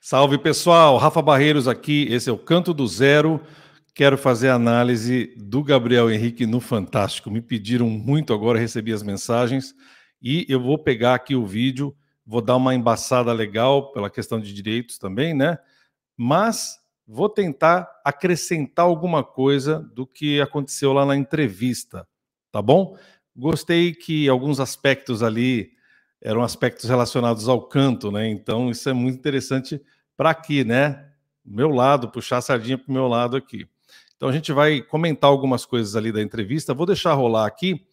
Salve pessoal, Rafa Barreiros aqui, esse é o Canto do Zero. Quero fazer a análise do Gabriel Henrique no Fantástico. Me pediram muito agora, recebi as mensagens e eu vou pegar aqui o vídeo, vou dar uma embaçada legal pela questão de direitos também, né? Mas vou tentar acrescentar alguma coisa do que aconteceu lá na entrevista, tá bom? Gostei que alguns aspectos ali eram aspectos relacionados ao canto, né? Então isso é muito interessante para aqui, né? Meu lado, puxar a sardinha para o meu lado aqui. Então a gente vai comentar algumas coisas ali da entrevista. Vou deixar rolar aqui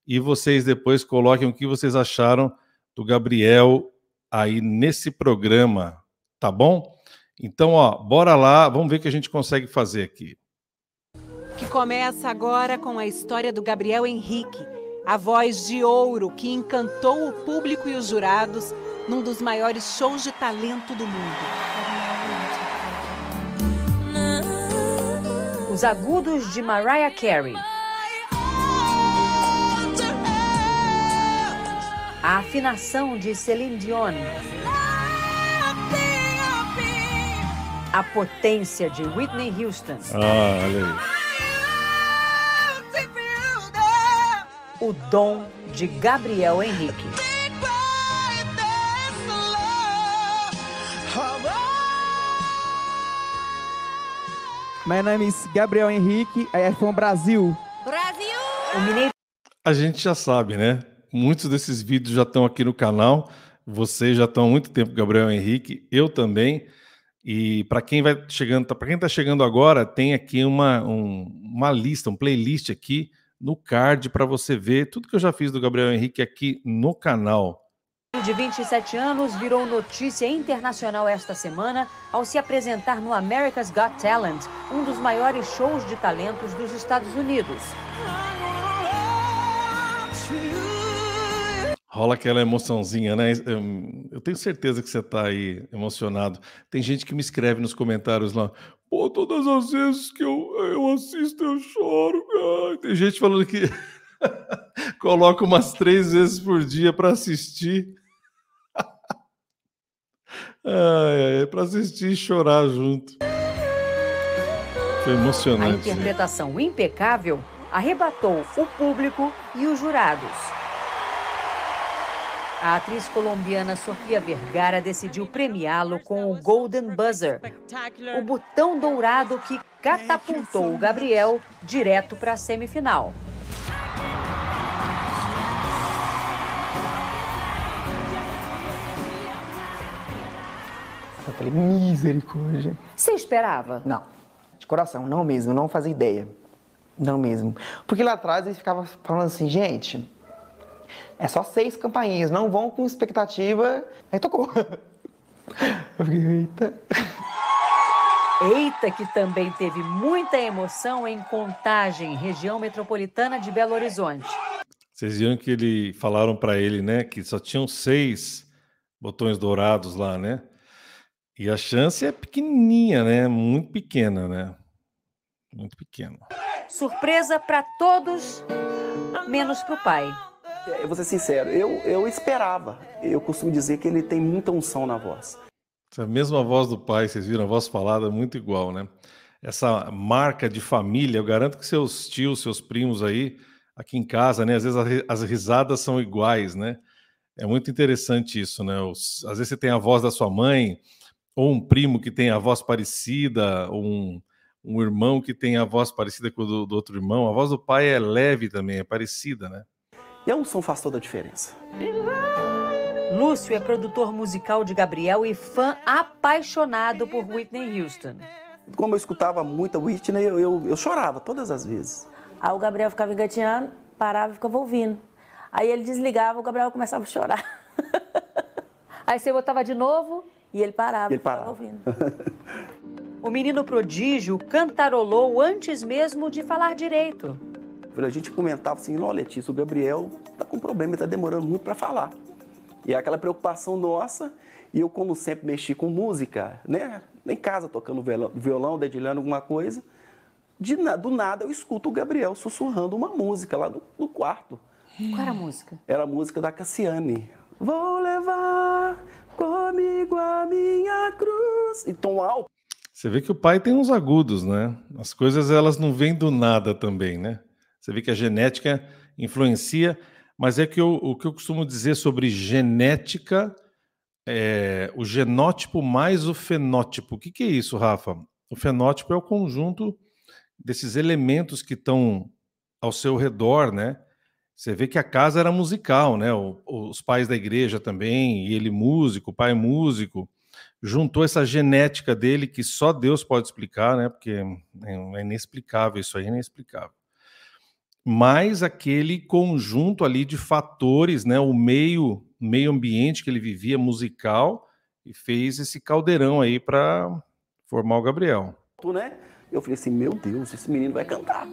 e vocês depois coloquem o que vocês acharam do Gabriel aí nesse programa, tá bom? Então, ó, bora lá, vamos ver o que a gente consegue fazer aqui. Que começa agora com a história do Gabriel Henrique, a voz de ouro que encantou o público e os jurados num dos maiores shows de talento do mundo. Os agudos de Mariah Carey. A afinação de Celine Dion. A potência de Whitney Houston. Olha aí. O dom de Gabriel Henrique. My name is Gabriel Henrique, I am from Brasil. O mineiro. A gente já sabe, né? Muitos desses vídeos já estão aqui no canal. Vocês já estão há muito tempo, Gabriel Henrique, eu também. E para quem vai chegando, para quem está chegando agora, tem aqui uma lista, um playlist aqui no card para você ver tudo que eu já fiz do Gabriel Henrique aqui no canal. De 27 anos virou notícia internacional esta semana ao se apresentar no America's Got Talent, um dos maiores shows de talentos dos Estados Unidos. Rola aquela emoçãozinha, né? Eu tenho certeza que você está aí emocionado. Tem gente que me escreve nos comentários lá, pô, todas as vezes que eu assisto eu choro. Ai. Tem gente falando que coloca umas 3 vezes por dia para assistir. Para assistir e chorar junto. Foi emocionante. A interpretação impecável arrebatou o público e os jurados. A atriz colombiana Sofia Vergara decidiu premiá-lo com o Golden Buzzer, o botão dourado que catapultou o Gabriel direto para a semifinal. Eu falei, misericórdia. Você esperava? Não, de coração, não mesmo, não fazia ideia. Não mesmo. Porque lá atrás eles ficavam falando assim, gente, é só 6 campainhas, não vão com expectativa. Aí tocou. Eu fiquei, eita. Eita, que também teve muita emoção em Contagem, região metropolitana de Belo Horizonte. Vocês viram que falaram para ele, né, que só tinham 6 botões dourados lá, né? E a chance é pequenininha, né? Muito pequena, né? Muito pequena. Surpresa para todos, menos para o pai. Eu vou ser sincero, eu esperava. Eu costumo dizer que ele tem muita unção na voz. Essa mesma voz do pai, vocês viram, a voz falada é muito igual, né? Essa marca de família, eu garanto que seus tios, seus primos aí, aqui em casa, né? Às vezes as risadas são iguais, né? É muito interessante isso, né? Às vezes você tem a voz da sua mãe, ou um primo que tem a voz parecida, ou um irmão que tem a voz parecida com o do outro irmão. A voz do pai é leve também, é parecida, né? E a unção faz toda a diferença. Lúcio é produtor musical de Gabriel e fã apaixonado por Whitney Houston. Como eu escutava muita Whitney, eu chorava todas as vezes. Aí o Gabriel ficava engatinhando, parava e ficava ouvindo. Aí ele desligava, o Gabriel começava a chorar. Aí você botava de novo e ele parava. Ele parava. Ouvindo. O menino prodígio cantarolou antes mesmo de falar direito. A gente comentava assim, olha, Letícia, o Gabriel tá com problema, ele tá demorando muito para falar. E é aquela preocupação nossa, e eu, como sempre, mexi com música, né? Em casa, tocando violão, dedilhando alguma coisa. Do nada, eu escuto o Gabriel sussurrando uma música lá no quarto. Qual era a música? Era a música da Cassiane. Vou levar comigo a minha cruz. em tom alto. Você vê que o pai tem uns agudos, né? As coisas elas não vêm do nada também, né? Você vê que a genética influencia, mas é que o que eu costumo dizer sobre genética é o genótipo mais o fenótipo. O que que é isso, Rafa? O fenótipo é o conjunto desses elementos que estão ao seu redor, né? Você vê que a casa era musical, né? Os pais da igreja também, e ele músico, o pai músico, juntou essa genética dele que só Deus pode explicar, né? Porque é inexplicável, isso aí é inexplicável. Mas aquele conjunto ali de fatores, né? O meio ambiente que ele vivia musical e fez esse caldeirão aí para formar o Gabriel. Né? Eu falei assim, meu Deus, esse menino vai cantar.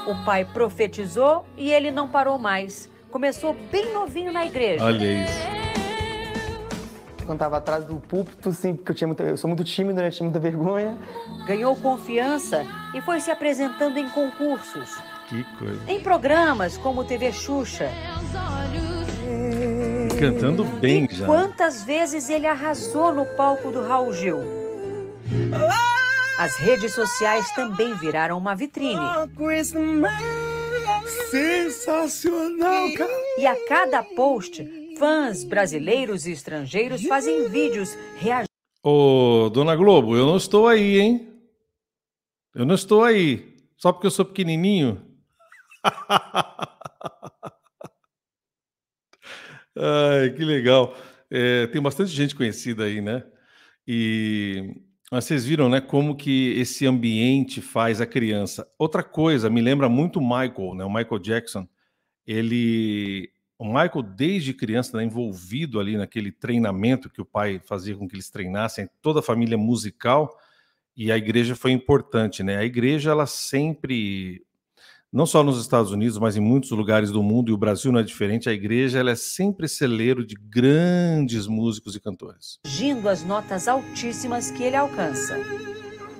O pai profetizou e ele não parou mais. Começou bem novinho na igreja. Olha isso. Quando tava atrás do púlpito, assim, porque eu sou muito tímido, né? Tinha muita vergonha. Ganhou confiança e foi se apresentando em concursos. Que coisa. Em programas como TV Xuxa. E cantando bem já. Quantas vezes ele arrasou no palco do Raul Gil? As redes sociais também viraram uma vitrine. Sensacional, cara! E a cada post, fãs brasileiros e estrangeiros fazem vídeos reagindo. Ô, Dona Globo, eu não estou aí, hein? Eu não estou aí. Só porque eu sou pequenininho? Ai, que legal. Tem bastante gente conhecida aí, né? Mas vocês viram, né, como que esse ambiente faz a criança. Outra coisa, me lembra muito o Michael, né? O Michael Jackson. O Michael, desde criança, né, envolvido ali naquele treinamento que o pai fazia com que eles treinassem, toda a família musical, e a igreja foi importante, né? A igreja, ela sempre, não só nos Estados Unidos, mas em muitos lugares do mundo, e o Brasil não é diferente, a igreja, ela é sempre celeiro de grandes músicos e cantores. Atingindo as notas altíssimas que ele alcança.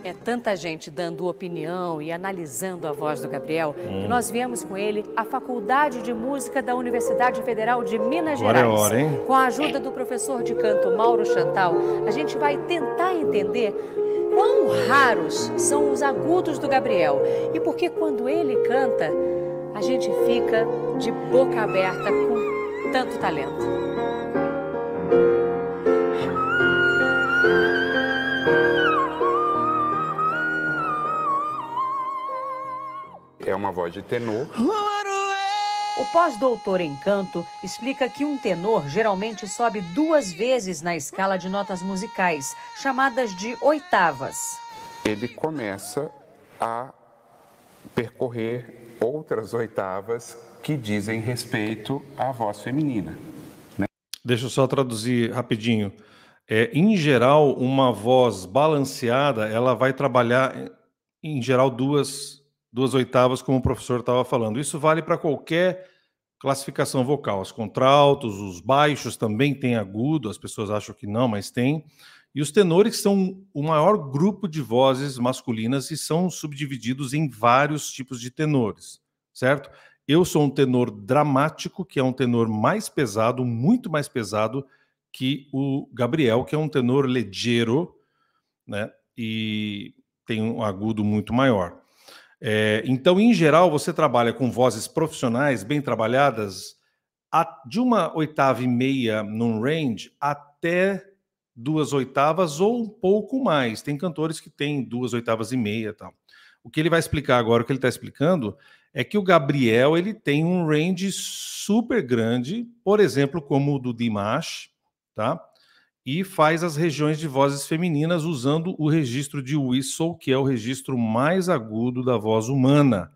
É tanta gente dando opinião e analisando a voz do Gabriel que nós viemos com ele à Faculdade de Música da Universidade Federal de Minas Agora é Gerais. hora, hein? Com a ajuda do professor de canto Mauro Chantal, a gente vai tentar entender quão raros são os agudos do Gabriel e por que quando ele canta, a gente fica de boca aberta com tanto talento. É uma voz de tenor. O pós-doutor em canto explica que um tenor geralmente sobe 2 vezes na escala de notas musicais, chamadas de oitavas. Ele começa a percorrer outras oitavas que dizem respeito à voz feminina. Deixa eu só traduzir rapidinho. Em geral, uma voz balanceada, ela vai trabalhar, em geral, duas oitavas, como o professor estava falando. Isso vale para qualquer classificação vocal. Os contraltos, os baixos também têm agudo, as pessoas acham que não, mas tem. E os tenores são o maior grupo de vozes masculinas e são subdivididos em vários tipos de tenores, certo? Eu sou um tenor dramático, que é um tenor mais pesado, muito mais pesado que o Gabriel, que é um tenor leggero, né? E tem um agudo muito maior. Então, em geral, você trabalha com vozes profissionais bem trabalhadas de 1,5 oitava num range até 2 oitavas ou um pouco mais. Tem cantores que têm 2,5 oitavas e tal. O que ele vai explicar agora, o que ele está explicando, é que o Gabriel ele tem um range super grande, por exemplo, como o do Dimash, tá? E faz as regiões de vozes femininas usando o registro de whistle, que é o registro mais agudo da voz humana.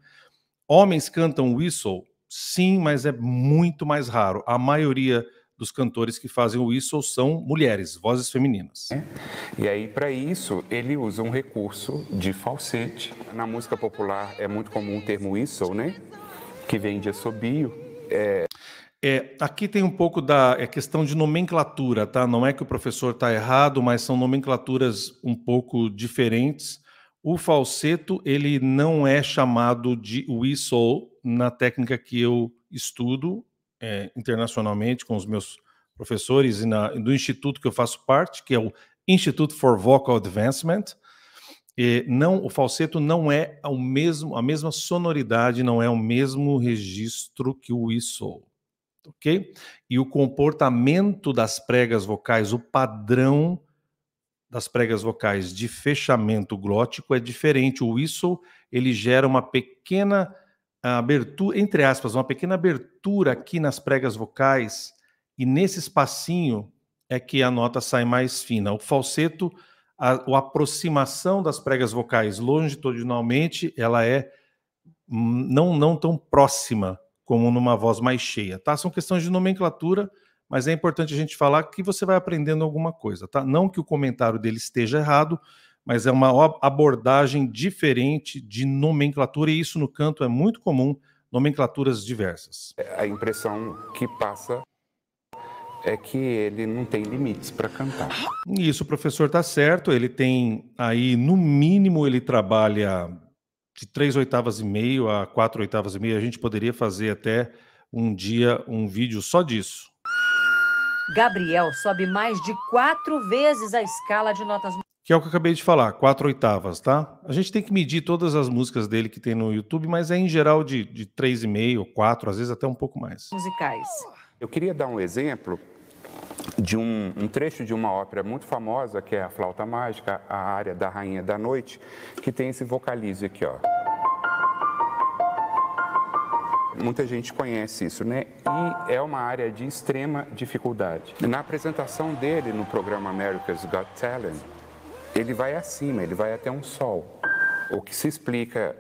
Homens cantam whistle? Sim, mas é muito mais raro. A maioria dos cantores que fazem o whistle são mulheres, vozes femininas. E aí, para isso, ele usa um recurso de falsete. Na música popular é muito comum o termo whistle, né? Que vem de assobio. Aqui tem um pouco da questão de nomenclatura, tá? Não é que o professor está errado, mas são nomenclaturas um pouco diferentes. O falseto, ele não é chamado de whistle na técnica que eu estudo internacionalmente com os meus professores e do instituto que eu faço parte, que é o Institute for Vocal Advancement. E não, o falseto não é a mesma sonoridade, não é o mesmo registro que o whistle, ok? E o comportamento das pregas vocais, o padrão das pregas vocais de fechamento glótico é diferente. O whistle, ele gera uma pequena abertura, entre aspas, uma pequena abertura aqui nas pregas vocais, e nesse espacinho é que a nota sai mais fina. O falseto, a aproximação das pregas vocais longitudinalmente, ela é não tão próxima como numa voz mais cheia, tá? São questões de nomenclatura, mas é importante a gente falar que você vai aprendendo alguma coisa, tá? Não que o comentário dele esteja errado, mas é uma abordagem diferente de nomenclatura, e isso no canto é muito comum, nomenclaturas diversas. A impressão que passa é que ele não tem limites para cantar. Isso, o professor está certo, ele tem aí, no mínimo, ele trabalha de 3 oitavas e meio a 4 oitavas e meio. A gente poderia fazer até um dia um vídeo só disso. Gabriel sobe mais de 4 vezes a escala de notas Que é o que eu acabei de falar, 4 oitavas, tá? A gente tem que medir todas as músicas dele que tem no YouTube, mas é em geral de 3,5, 4, às vezes até um pouco mais. musicais. Eu queria dar um exemplo de um trecho de uma ópera muito famosa, que é a Flauta Mágica, a área da Rainha da Noite, que tem esse vocalize aqui, ó. Muita gente conhece isso, né? E é uma área de extrema dificuldade. Na apresentação dele no programa America's Got Talent, ele vai acima, ele vai até um sol. O que se explica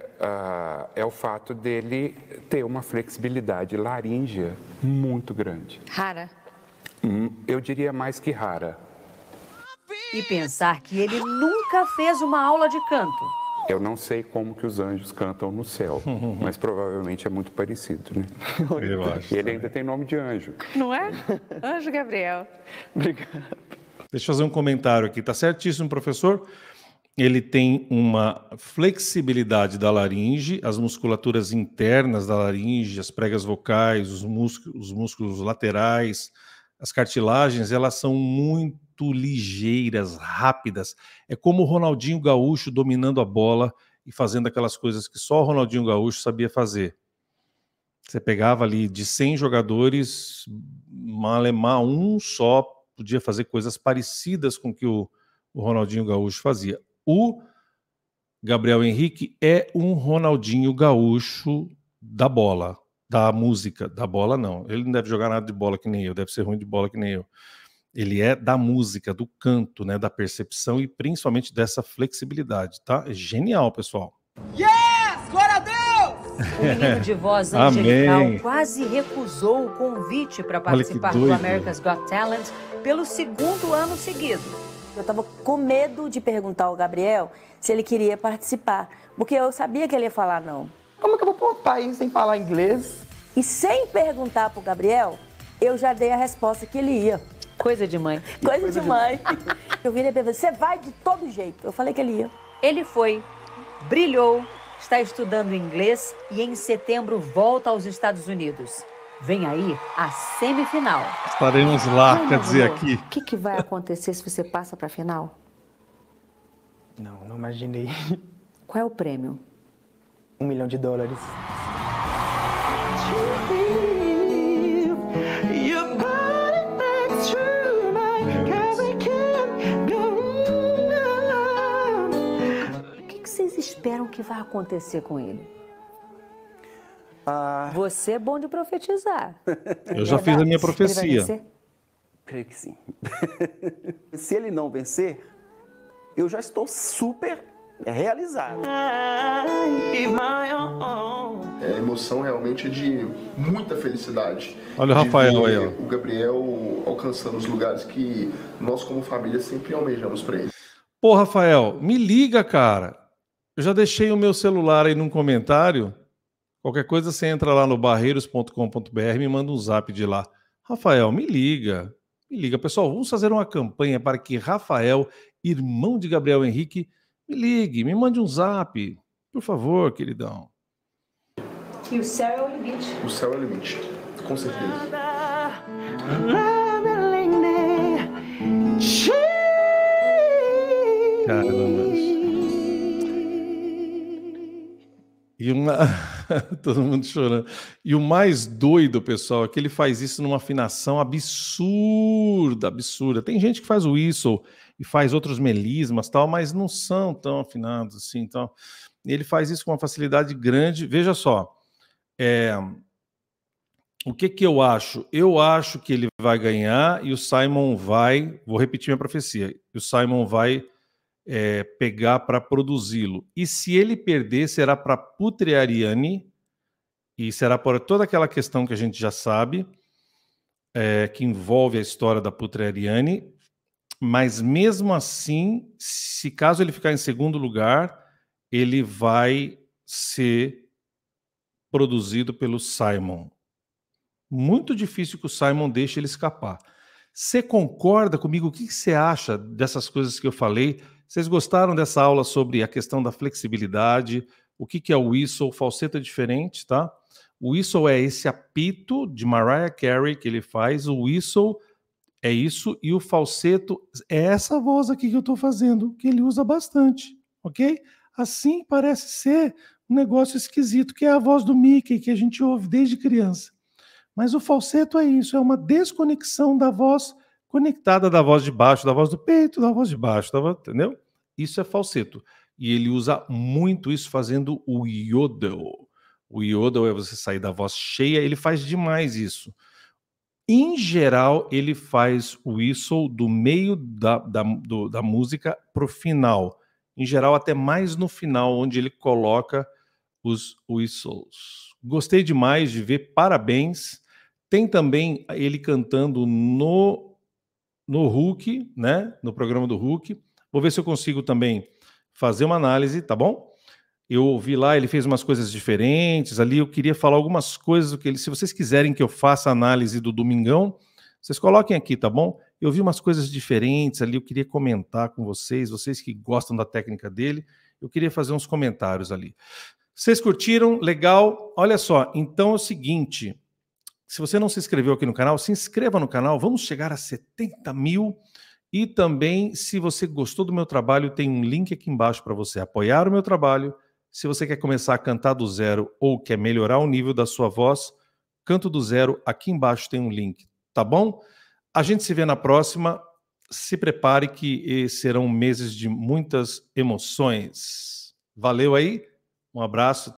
é o fato dele ter uma flexibilidade laríngea muito grande. Rara. Eu diria mais que rara. E pensar que ele nunca fez uma aula de canto. Eu não sei como que os anjos cantam no céu, mas provavelmente é muito parecido, né? Eu acho. E ele ainda tem nome de anjo. Não é? Anjo Gabriel. Obrigado. Deixa eu fazer um comentário aqui. Tá certíssimo, professor. Ele tem uma flexibilidade da laringe, as musculaturas internas da laringe, as pregas vocais, os músculos laterais, as cartilagens, elas são muito ligeiras, rápidas. É como o Ronaldinho Gaúcho dominando a bola e fazendo aquelas coisas que só o Ronaldinho Gaúcho sabia fazer. Você pegava ali de 100 jogadores, malemar um só podia fazer coisas parecidas com o que o Ronaldinho Gaúcho fazia. O Gabriel Henrique é um Ronaldinho Gaúcho da bola, da música, da bola não. Ele não deve jogar nada de bola que nem eu, deve ser ruim de bola que nem eu. Ele é da música, do canto, né, da percepção e principalmente dessa flexibilidade, tá? É genial, pessoal. Yes! Glória a Deus! O menino de voz angelical Amém. quase recusou o convite para participar do doido. America's Got Talent pelo 2º ano seguido. Eu tava com medo de perguntar ao Gabriel se ele queria participar, porque eu sabia que ele ia falar não. Como que eu vou para outro país sem falar inglês? E sem perguntar pro Gabriel, eu já dei a resposta que ele ia. Coisa de mãe. Coisa de mãe. Eu virei pra ele, você vai de todo jeito. Eu falei que ele ia. Ele foi, brilhou, está estudando inglês e em setembro volta aos Estados Unidos. Vem aí a semifinal. Estaremos lá, quer dizer, aqui. O que vai acontecer se você passa pra final? Não imaginei. Qual é o prêmio? $1 milhão. O que vocês esperam que vai acontecer com ele? Você é bom de profetizar. Eu já fiz a minha profecia. Ele vai vencer? Creio que sim. Se ele não vencer, eu já estou super realizado. A emoção realmente é de muita felicidade. Olha o Rafael aí, ó. O Gabriel alcançando os lugares que nós, como família, sempre almejamos para ele. Pô, Rafael, me liga, cara. Eu já deixei o meu celular aí num comentário. Qualquer coisa, você entra lá no barreiros.com.br e me manda um zap de lá. Rafael, me liga. Me liga. Pessoal, vamos fazer uma campanha para que Rafael, irmão de Gabriel Henrique, me ligue, me mande um zap. Por favor, queridão. E o céu é o limite. O céu é o limite, com certeza. Caramba. E uma... Todo mundo chorando. E o mais doido, pessoal, é que ele faz isso numa afinação absurda, absurda. Tem gente que faz o whistle e faz outros melismas, tal, mas não são tão afinados assim. Então, ele faz isso com uma facilidade grande. Veja só, o que eu acho? Eu acho que ele vai ganhar e o Simon vai... Vou repetir minha profecia. O Simon vai pegar para produzi-lo. E se ele perder, será para Putri Ariane, e será por toda aquela questão que a gente já sabe, que envolve a história da Putri Ariane, mas mesmo assim, se caso ele ficar em segundo lugar, ele vai ser produzido pelo Simon. Muito difícil que o Simon deixe ele escapar. Você concorda comigo? O que você acha dessas coisas que eu falei? Vocês gostaram dessa aula sobre a questão da flexibilidade? O que é o whistle? O falseto é diferente, tá? O whistle é esse apito de Mariah Carey que ele faz. O whistle é isso. E o falseto é essa voz aqui que eu estou fazendo, que ele usa bastante, ok? Assim parece ser um negócio esquisito, que é a voz do Mickey, que a gente ouve desde criança. Mas o falseto é isso, é uma desconexão da voz conectada da voz de baixo, da voz do peito, da voz de baixo, entendeu? Isso é falseto. E ele usa muito isso fazendo o yodel. O yodel é você sair da voz cheia, ele faz demais isso. Em geral, ele faz o whistle do meio da música para o final. Em geral, até mais no final, onde ele coloca os whistles. Gostei demais de ver, parabéns. Tem também ele cantando no Hulk, né? No programa do Hulk. Vou ver se eu consigo também fazer uma análise, tá bom? Eu ouvi lá, ele fez umas coisas diferentes ali, eu queria falar algumas coisas que ele... Se vocês quiserem que eu faça a análise do Domingão, vocês coloquem aqui, tá bom? Eu vi umas coisas diferentes ali, eu queria comentar com vocês, vocês que gostam da técnica dele, eu queria fazer uns comentários ali. Vocês curtiram? Legal. Olha só, então é o seguinte, se você não se inscreveu aqui no canal, se inscreva no canal, vamos chegar a 70 mil. E também, se você gostou do meu trabalho, tem um link aqui embaixo para você apoiar o meu trabalho. Se você quer começar a cantar do zero ou quer melhorar o nível da sua voz, Canto do Zero, aqui embaixo tem um link, tá bom? A gente se vê na próxima. Se prepare que serão meses de muitas emoções. Valeu aí, um abraço.